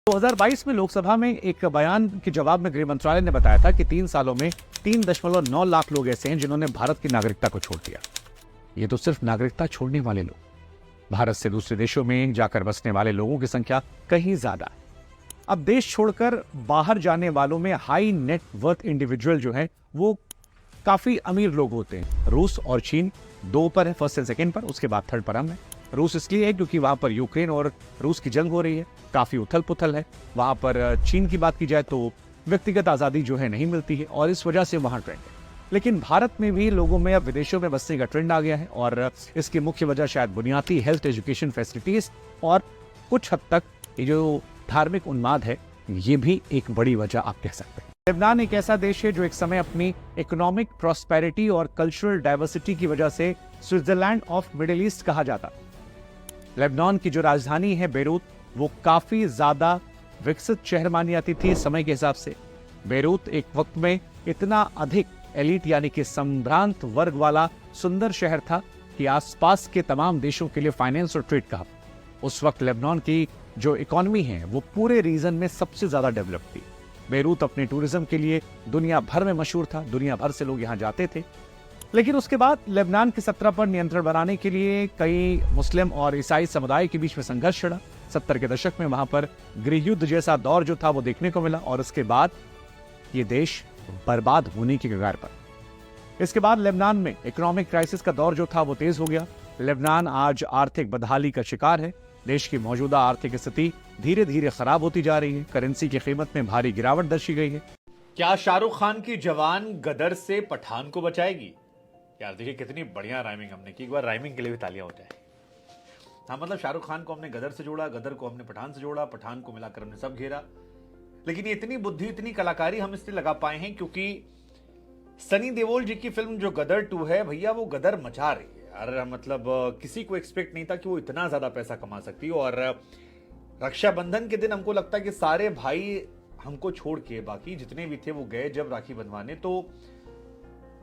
2022 में लोकसभा में एक बयान के जवाब में गृह मंत्रालय ने बताया था कि 3 सालों में 3.9 लाख लोग ऐसे हैं जिन्होंने भारत की नागरिकता को छोड़ दिया। ये तो सिर्फ नागरिकता छोड़ने वाले लोग, भारत से दूसरे देशों में जाकर बसने वाले लोगों की संख्या कहीं ज्यादा है। अब देश छोड़कर बाहर जाने वालों में हाई नेट वर्थ इंडिविजुअल जो है वो काफी अमीर लोग होते हैं। रूस और चीन 2 पर है, फर्स्ट एंड सेकंड पर, उसके बाद थर्ड पर हम है। रूस इसलिए है क्योंकि वहां पर यूक्रेन और रूस की जंग हो रही है, काफी उथल पुथल है। वहां पर चीन की बात की जाए तो व्यक्तिगत आजादी जो है नहीं मिलती है और इस वजह से वहां ट्रेंड है। लेकिन भारत में भी लोगों में अब विदेशों में बसने का ट्रेंड आ गया है और इसकी मुख्य वजह शायद बुनियादी हेल्थ एजुकेशन फैसिलिटीज और कुछ हद तक ये जो धार्मिक उन्माद है, ये भी एक बड़ी वजह आप कह सकते हैं। लेबनान एक ऐसा देश है जो एक समय अपनी इकोनॉमिक प्रॉस्पेरिटी और कल्चरल डाइवर्सिटी की वजह से स्विट्जरलैंड ऑफ मिडिल ईस्ट कहा जाता। लेबनान की जो राजधानी है बेरूत, वो काफी ज्यादा विकसित शहर मानी जाती थी समय के हिसाब से। बेरूत एक वक्त में इतना अधिक एलिट यानी कि संभ्रांत वर्ग वाला सुंदर शहर था कि आसपास के तमाम देशों के लिए फाइनेंस और ट्रेड का हब। उस वक्त लेबनान की जो इकोनॉमी है वो पूरे रीजन में सबसे ज्यादा डेवलप थी। बेरूत अपने टूरिज्म के लिए दुनिया भर में मशहूर था, दुनिया भर से लोग यहाँ जाते थे। लेकिन उसके बाद लेबनान की सत्ता पर नियंत्रण बनाने के लिए कई मुस्लिम और ईसाई समुदाय के बीच में संघर्ष छिड़ा। 70 के दशक में वहां पर गृह युद्ध जैसा दौर जो था वो देखने को मिला और उसके बाद ये देश बर्बाद होने की कगार पर। इसके बाद लेबनान में इकोनॉमिक क्राइसिस का दौर जो था वो तेज हो गया। लेबनान आज आर्थिक बदहाली का शिकार है। देश की मौजूदा आर्थिक स्थिति धीरे धीरे खराब होती जा रही है। करेंसी की कीमत में भारी गिरावट दर्शी गई है। क्या शाहरुख खान की जवान गदर से पठान को बचाएगी? यार देखिए कितनी बढ़िया राइमिंग हमने की, एक बार राइमिंग के लिए भी तालियां हो जाए। हाँ, मतलब शाहरुख खान को हमने गदर से जोड़ा, गदर को हमने पठान से जोड़ा, पठान को मिलाकर हमने सब घेरा। लेकिन ये इतनी बुद्धि, इतनी कलाकारी हम इसलिए लगा पाए हैं क्योंकि सनी देओल जी की फिल्म जो गदर 2 है भैया, वो गदर मचा रही है यार। मतलब किसी को एक्सपेक्ट नहीं था कि वो इतना ज्यादा पैसा कमा सकती है। और रक्षाबंधन के दिन हमको लगता है कि सारे भाई हमको छोड़ के बाकी जितने भी थे वो गए जब राखी बंधवाने, तो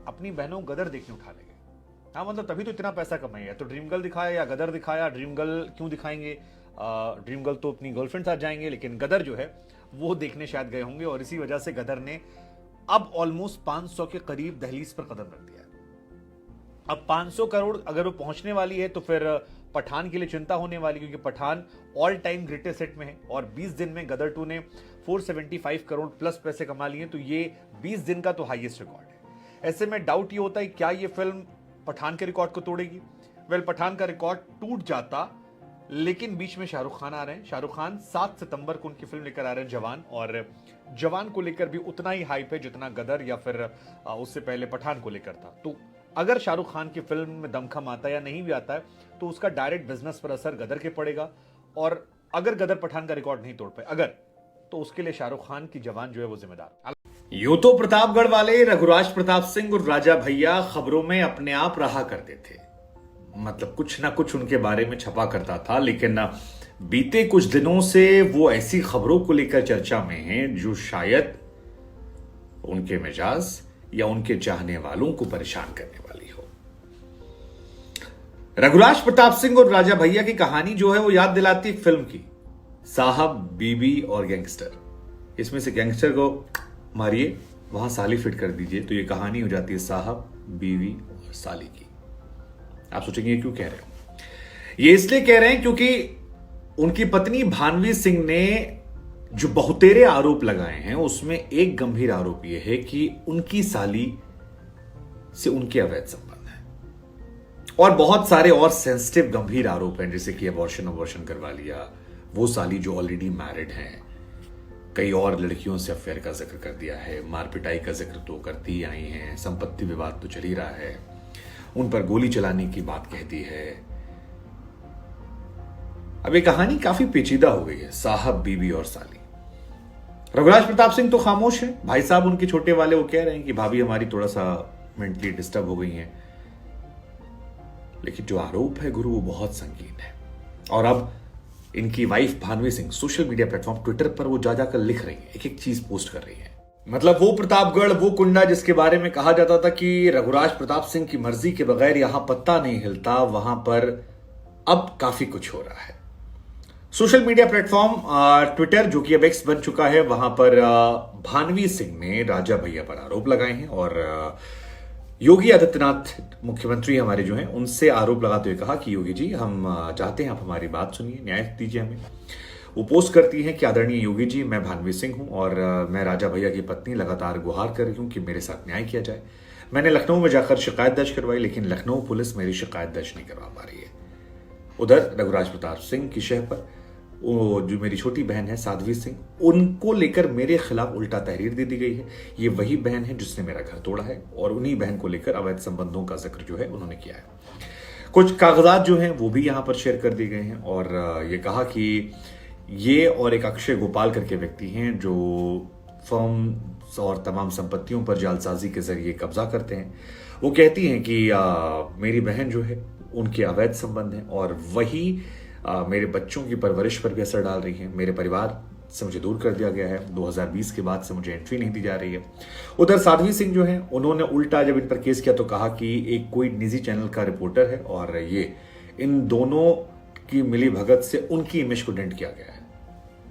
अपनी बहनों गदर देखने उठा ले गए। हाँ, मतलब तभी तो इतना पैसा कमाई है। तो ड्रीम गर्ल दिखाया या गदर दिखाया? ड्रीम गर्ल क्यों दिखाएंगे? ड्रीम गर्ल तो अपनी गर्लफ्रेंड साथ जाएंगे, लेकिन गदर जो है वो देखने शायद गए होंगे और इसी वजह से गदर ने अब ऑलमोस्ट 500 के करीब दहलीज पर कदम रख दिया है। अब 500 करोड़ अगर वो पहुंचने वाली है तो फिर पठान के लिए चिंता होने वाली, क्योंकि Pathaan all time greatest hit में है और 20 दिन में गदर 2 ने 475 करोड़ प्लस पैसे कमा लिए। तो ये 20 दिन का तो हाईएस्ट रिकॉर्ड है। ऐसे में डाउट ये होता है क्या ये फिल्म पठान के रिकॉर्ड को तोड़ेगी? वेल, पठान का रिकॉर्ड टूट जाता, लेकिन बीच में शाहरुख खान आ रहे हैं। शाहरुख खान 7 सितंबर को उनकी फिल्म लेकर आ रहे हैं जवान, और जवान को लेकर भी उतना ही हाइप है जितना गदर या फिर उससे पहले पठान को लेकर था। तो अगर शाहरुख खान की फिल्म में दमखम आता है या नहीं भी आता है तो उसका डायरेक्ट बिजनेस पर असर गदर के पड़ेगा। और अगर गदर पठान का रिकॉर्ड नहीं तोड़ पाए अगर, तो उसके लिए शाहरुख खान की जवान जो है वो जिम्मेदार। यूं तो प्रतापगढ़ वाले रघुराज प्रताप सिंह और राजा भैया खबरों में अपने आप रहा करते थे, मतलब कुछ ना कुछ उनके बारे में छपा करता था। लेकिन बीते कुछ दिनों से वो ऐसी खबरों को लेकर चर्चा में हैं जो शायद उनके मिजाज या उनके चाहने वालों को परेशान करने वाली हो। रघुराज प्रताप सिंह और राजा भैया की कहानी जो है वो याद दिलाती फिल्म की साहब, बीबी और गैंगस्टर। इसमें से गैंगस्टर को मारिए, वहां साली फिट कर दीजिए, तो ये कहानी हो जाती है साहब, बीवी और साली की। आप सोचेंगे क्यों कह रहे हो? ये इसलिए कह रहे हैं क्योंकि उनकी पत्नी भानवी सिंह ने जो बहुतेरे आरोप लगाए हैं उसमें एक गंभीर आरोप यह है कि उनकी साली से उनके अवैध संबंध है, और बहुत सारे और सेंसिटिव गंभीर आरोप हैं, जैसे कि अबॉर्शन करवा लिया, वो साली जो ऑलरेडी मैरिड हैं, कई और लड़कियों से अफेयर का जिक्र कर दिया है, मारपिटाई का जिक्र तो करती ही आई हैं, संपत्ति विवाद तो चल ही रहा है, उन पर गोली चलाने की बात कह दी है। अब ये कहानी काफी पेचीदा हो गई है, साहब, बीबी और साली। रघुराज प्रताप सिंह तो खामोश है, भाई साहब उनके छोटे वाले वो कह रहे हैं कि भाभी हमारी थोड़ा सा मेंटली डिस्टर्ब हो गई हैं। लेकिन जो आरोप है गुरु वो बहुत संगीन है। और अब इनकी wife Bhanvi Singh social media platform Twitter पर वो जा जाकर लिख रही है, एक एक चीज पोस्ट कर रही है। मतलब वो प्रतापगढ़, वो कुंडा जिसके बारे में कहा जाता था कि रघुराज प्रताप सिंह की मर्जी के बगैर यहां पत्ता नहीं हिलता, वहां पर अब काफी कुछ हो रहा है। सोशल मीडिया प्लेटफॉर्म ट्विटर, जो कि अब एक्स बन चुका है, वहां पर भानवी सिंह ने राजा भैया पर आरोप लगाए हैं और योगी आदित्यनाथ मुख्यमंत्री हमारे जो हैं उनसे आरोप लगाते हुए कहा कि योगी जी, हम चाहते हैं आप हमारी बात सुनिए, न्याय दीजिए हमें। वो पोस्ट करती हैं कि आदरणीय योगी जी, मैं भानवी सिंह हूं और मैं राजा भैया की पत्नी लगातार गुहार कर रही हूं कि मेरे साथ न्याय किया जाए। मैंने लखनऊ में जाकर शिकायत दर्ज करवाई, लेकिन लखनऊ पुलिस मेरी शिकायत दर्ज नहीं करवा पा रही है। उधर रघुराज प्रताप सिंह की शह पर वो जो मेरी छोटी बहन है साध्वी सिंह, उनको लेकर मेरे खिलाफ उल्टा तहरीर दे दी गई है। ये वही बहन है जिसने मेरा घर तोड़ा है और उन्हीं बहन को लेकर अवैध संबंधों का जिक्र जो है उन्होंने किया है। कुछ कागजात जो हैं वो भी यहाँ पर शेयर कर दिए गए हैं और ये कहा कि ये और एक अक्षय गोपाल करके व्यक्ति हैं जो फर्म और तमाम संपत्तियों पर जालसाजी के जरिए कब्जा करते हैं। वो कहती हैं कि मेरी बहन जो है उनके अवैध संबंध हैं और वही मेरे बच्चों की परवरिश पर भी असर डाल रही है। मेरे परिवार से मुझे दूर कर दिया गया है। 2020 के बाद से मुझे एंट्री नहीं दी जा रही है। उधर साध्वी सिंह जो है उन्होंने उल्टा जब इन पर केस किया तो कहा कि एक कोई निजी चैनल का रिपोर्टर है और ये इन दोनों की मिली भगत से उनकी इमेज को डेंट किया गया है।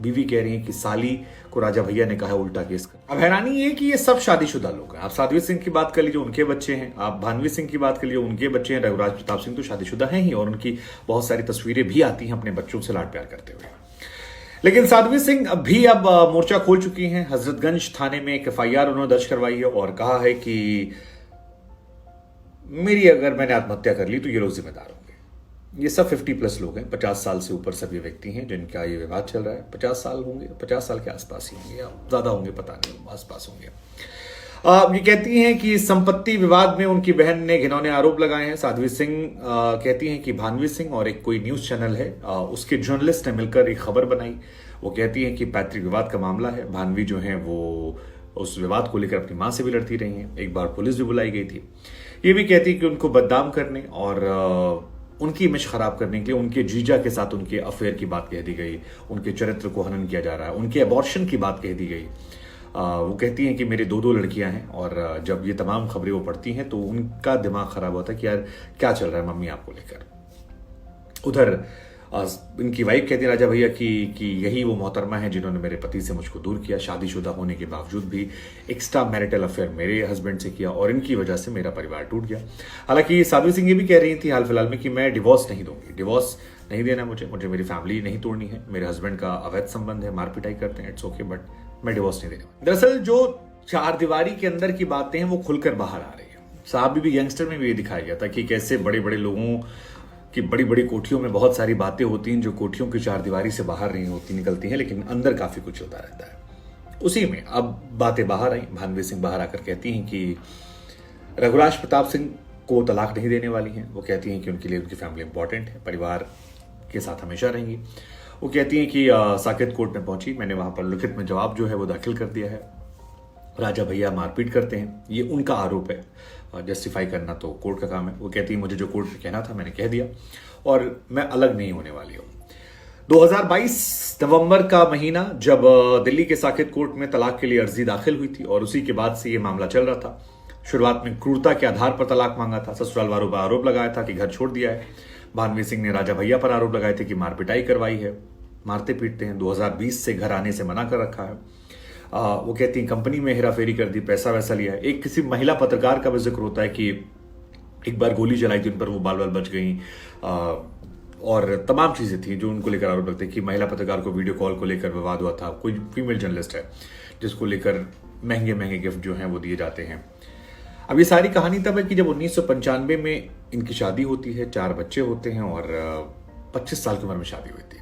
बीवी कह रही है कि साली को राजा भैया ने कहा उल्टा केस कर। अब हैरानी ये कि ये सब शादीशुदा लोग हैं। आप साध्वी सिंह की बात कर लीजिए, उनके बच्चे हैं। आप भानवी सिंह की बात कर लीजिए, उनके बच्चे हैं। रघुराज प्रताप सिंह तो शादीशुदा हैं ही और उनकी बहुत सारी तस्वीरें भी आती हैं अपने बच्चों से लाड प्यार करते हुए। लेकिन साध्वी सिंह भी अब मोर्चा खोल चुकी हैं। हजरतगंज थाने में एक FIR उन्होंने दर्ज करवाई है और कहा है कि मेरी अगर मैंने आत्महत्या कर ली तो ये लोग जिम्मेदार होंगे। ये सब 50+ लोग हैं, 50 साल से ऊपर सब ये व्यक्ति हैं जिनका ये विवाद चल रहा है। 50 साल होंगे, 50 साल के आसपास ही होंगे या ज्यादा होंगे, पता नहीं, आसपास होंगे। ये कहती हैं कि संपत्ति विवाद में उनकी बहन ने घिनौने आरोप लगाए हैं। साध्वी सिंह कहती हैं कि भानवी सिंह और एक कोई न्यूज चैनल है उसके जर्नलिस्ट ने मिलकर एक खबर बनाई। वो कहती हैं कि पैतृक विवाद का मामला है। भानवी जो है वो उस विवाद को लेकर अपनी मां से भी लड़ती रही हैं। एक बार पुलिस भी बुलाई गई थी। ये भी कहती है कि उनको बदनाम करने और उनकी इमेज खराब करने के लिए उनके जीजा के साथ उनके अफेयर की बात कह दी गई, उनके चरित्र को हनन किया जा रहा है, उनके अबॉर्शन की बात कह दी गई। वो कहती हैं कि मेरे 2 लड़कियां हैं और जब ये तमाम खबरें वो पढ़ती हैं तो उनका दिमाग खराब होता है कि यार क्या चल रहा है मम्मी आपको लेकर। उधर इनकी वाइफ कहती है राजा भैया कि यही वो मोहतरमा है जिन्होंने मेरे पति से मुझको दूर किया, शादीशुदा होने के बावजूद भी एक्स्ट्रा मैरिटल अफेयर मेरे हस्बैंड से किया और इनकी वजह से मेरा परिवार टूट गया। हालांकि साध्वी सिंह ये भी कह रही थी हाल फिलहाल में कि मैं डिवोर्स नहीं दूंगी, डिवोर्स नहीं देना मुझे मेरी फैमिली नहीं तोड़नी है, मेरे हस्बैंड का अवैध संबंध है, मार पिटाई करते हैं, इट्स ओके, बट मैं डिवोर्स नहीं देने। दरअसल जो 4 दीवारी के अंदर की बातें हैं वो खुलकर बाहर आ रही है। साहब भी यंगस्टर में भी ये दिखाया गया था कि कैसे बड़े बड़े लोगों की बड़ी बड़ी कोठियों में बहुत सारी बातें होती हैं जो कोठियों की 4 दीवारी से बाहर नहीं होती, निकलती हैं, लेकिन अंदर काफी कुछ होता रहता है। उसी में अब बातें बाहर आई। भानवी सिंह बाहर आकर कहती हैं कि रघुराज प्रताप सिंह को तलाक नहीं देने वाली हैं। वो कहती हैं कि उनके लिए उनकी फैमिली इंपॉर्टेंट है, परिवार के साथ हमेशा रहेंगी। वो कहती हैं कि साकेत कोर्ट में पहुंची, मैंने वहां पर लिखित में जवाब जो है वो दाखिल कर दिया है। राजा भैया मारपीट करते हैं, ये उनका आरोप है, जस्टिफाई करना तो कोर्ट का काम है। वो कहती है मुझे जो कोर्ट में कहना था मैंने कह दिया और मैं अलग नहीं होने वाली हूं। 2022 नवंबर का महीना जब दिल्ली के साकेत कोर्ट में तलाक के लिए अर्जी दाखिल हुई थी और उसी के बाद से ये मामला चल रहा था। शुरुआत में क्रूरता के आधार पर तलाक मांगा था, ससुराल वालों पर आरोप लगाया था कि घर छोड़ दिया है। भानवी सिंह ने राजा भैया पर आरोप लगाए थे कि मार पिटाई करवाई है, मारते पीटते हैं, 2020 से घर आने से मना कर रखा है। वो कहती हैं कंपनी में हेराफेरी कर दी, पैसा वैसा लिया है। एक किसी महिला पत्रकार का भी जिक्र होता है कि एक बार गोली चलाई थी उन पर, वो बाल बाल बच गई और तमाम चीजें थी जो उनको लेकर आरोप लगते हैं कि महिला पत्रकार को वीडियो कॉल को लेकर विवाद हुआ था। कोई फीमेल जर्नलिस्ट है जिसको लेकर महंगे महंगे गिफ्ट जो हैं वो दिए जाते हैं। अब ये सारी कहानी तब है कि जब 1995 में इनकी शादी होती है, 4 बच्चे होते हैं और 25 साल की उम्र में शादी हुई थी।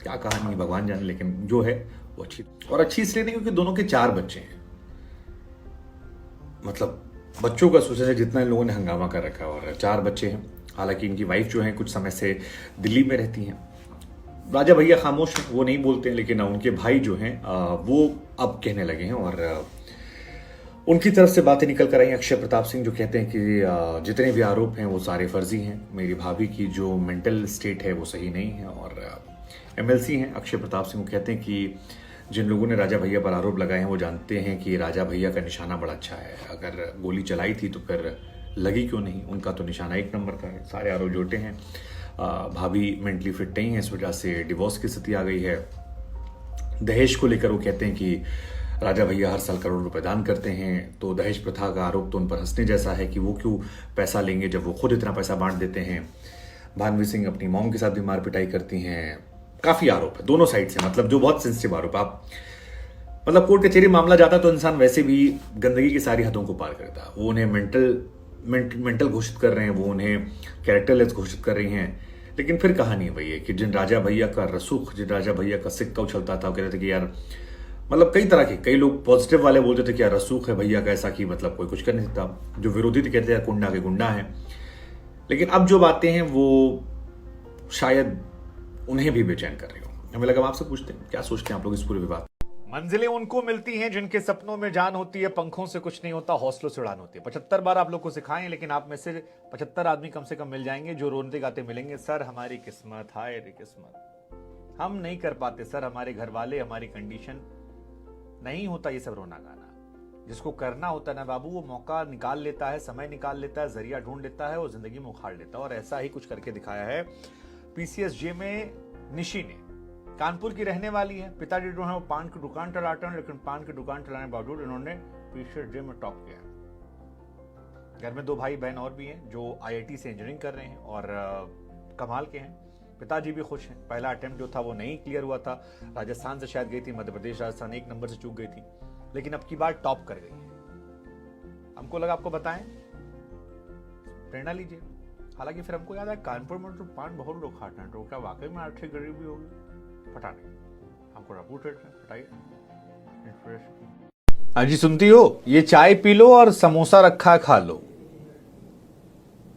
क्या कहानी भगवान जाने, लेकिन जो है वो अच्छी, और अच्छी इसलिए नहीं क्योंकि दोनों के 4 बच्चे हैं। मतलब बच्चों का सोचने से जितना इन लोगों ने हंगामा कर रखा है, और 4 बच्चे हैं। हालांकि इनकी वाइफ जो है कुछ समय से दिल्ली में रहती हैं। राजा भैया खामोश हैं, वो नहीं बोलते हैं, लेकिन उनके भाई जो हैं वो अब कहने लगे हैं और उनकी तरफ से बातें निकल कर आई। अक्षय प्रताप सिंह जो कहते हैं कि जितने भी आरोप हैं वो सारे फर्जी हैं, मेरी भाभी की जो मेंटल स्टेट है वो सही नहीं है। और MLC हैं अक्षय प्रताप सिंह, कहते हैं कि जिन लोगों ने राजा भैया पर आरोप लगाए हैं वो जानते हैं कि राजा भैया का निशाना बड़ा अच्छा है। अगर गोली चलाई थी तो फिर लगी क्यों नहीं, उनका तो निशाना 1 नंबर का है। सारे आरोप जोड़ते हैं भाभी मेंटली फिट नहीं है, इस वजह से डिवोर्स की स्थिति आ गई है। दहेज को लेकर वो कहते हैं कि राजा भैया हर साल करोड़ रुपए दान करते हैं, तो दहेज प्रथा का आरोप तो उन पर हंसने जैसा है कि वो क्यों पैसा लेंगे जब वो खुद इतना पैसा बांट देते हैं। भानवी सिंह अपनी मॉम के साथ भी मार पिटाई करती हैं। काफी आरोप है दोनों साइड से, मतलब जो बहुत सेंसिटिव आरोप। आप मतलब कोर्ट कचहरी मामला जाता तो इंसान वैसे भी गंदगी की सारी हदों को पार करता। वो उन्हें मेंटल घोषित कर रहे हैं, वो उन्हें कैरेक्टरलेस घोषित कर रही हैं। लेकिन फिर कहानी वही है कि जिन राजा भैया का रसूख, जिन राजा भैया का सिक्का उछलता था, वो कहते थे कि यार, मतलब कई तरह के, कई लोग पॉजिटिव वाले बोलते थे कि यार रसूख है भैया का ऐसा कि मतलब कोई कुछ कर नहीं सकता। जो विरोधी थे कहते हैं कुंडा के गुंडा है। लेकिन अब जो बातें हैं वो शायद उन्हें भी बेचैन कर रही हो। हमें लगा आपसे पूछते हैं क्या सोचते हैं आप लोग इस पूरे विवाद। मंजिलें उनको मिलती हैं जिनके सपनों में जान होती है, पंखों से कुछ नहीं होता, हौसलों से उड़ान होती है। 75 बार आप लोग को सिखाएं, लेकिन आप में से 75 आदमी कम से कम मिल जाएंगे जो रोते गाते मिलेंगे, सर हमारी किस्मत, हाय रे किस्मत, हम नहीं कर पाते सर, हमारे घर वाले, हमारी कंडीशन नहीं होता ये सब रोना गाना। जिसको करना होता है ना बाबू, वो मौका निकाल लेता है, समय निकाल लेता है, जरिया ढूंढ लेता है, वो जिंदगी में उखाड़ लेता है। और ऐसा ही कुछ करके दिखाया है पीसीएसजे में निशी ने। कानपुर की रहने वाली है, पिताजी जो है वो पान की दुकान चलाते हैं, लेकिन पान की दुकान चलाने के बावजूद इन्होंने पीसीएसजे में टॉप किया। घर में 2 भाई बहन और भी हैं जो आईआईटी से इंजीनियरिंग कर रहे हैं और कमाल के हैं। पिताजी भी खुश हैं। पहला अटेम्प्ट जो था वो नहीं क्लियर हुआ था, राजस्थान से शायद गई थी, मध्य प्रदेश राजस्थान 1 नंबर से चूक गई थी, लेकिन अब की बार टॉप कर गई है। हमको लगा आपको बताएं, प्रेरणा लीजिए। हालांकि फिर हमको याद है कानपुर में तो पान बहुत लोग खाते हैं, तो क्या वाकई में आर्थिक गरीबी होगी? पता नहीं, हमको पूछ रहे थे, बताइए। अजी सुनती हो, ये चाय पी लो और समोसा रखा है खा लो।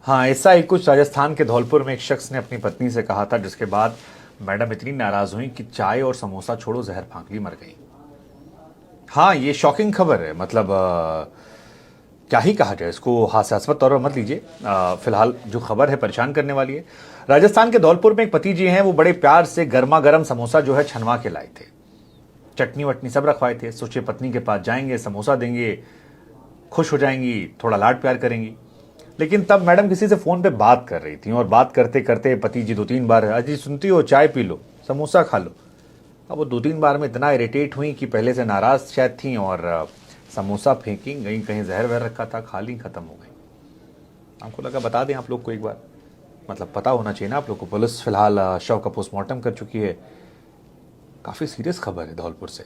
हाँ, ऐसा ही कुछ राजस्थान के धौलपुर में एक शख्स ने अपनी पत्नी से कहा था, जिसके बाद मैडम इतनी नाराज हुई कि चाय और समोसा छोड़ो, जहर फांक ली, मर गई। हाँ, ये शॉकिंग खबर है। मतलब क्या ही कहा जाए इसको, हास्यास्पद तौर पर मत लीजिए। फिलहाल जो खबर है परेशान करने वाली है। राजस्थान के धौलपुर में एक पति जी हैं, वो बड़े प्यार से गर्मा गर्म समोसा जो है छनवा के लाए थे, चटनी वटनी सब रखवाए थे। सोचे पत्नी के पास जाएंगे, समोसा देंगे, खुश हो जाएंगी, थोड़ा लाड प्यार करेंगी। लेकिन तब मैडम किसी से फोन पे बात कर रही थी और बात करते करते पति जी 2-3 बार, अजी सुनती हो, चाय पी लो, समोसा खा लो। अब वो 2-3 बार में इतना इरिटेट हुई कि पहले से नाराज शायद थी और समोसा फेंकी, कहीं जहर वहर रखा था, खा ली, खत्म हो गई। हमको लगा बता दें आप लोग को एक बार, मतलब पता होना चाहिए ना आप लोग को। पुलिस फिलहाल शव का पोस्टमार्टम कर चुकी है। काफी सीरियस खबर है धौलपुर से।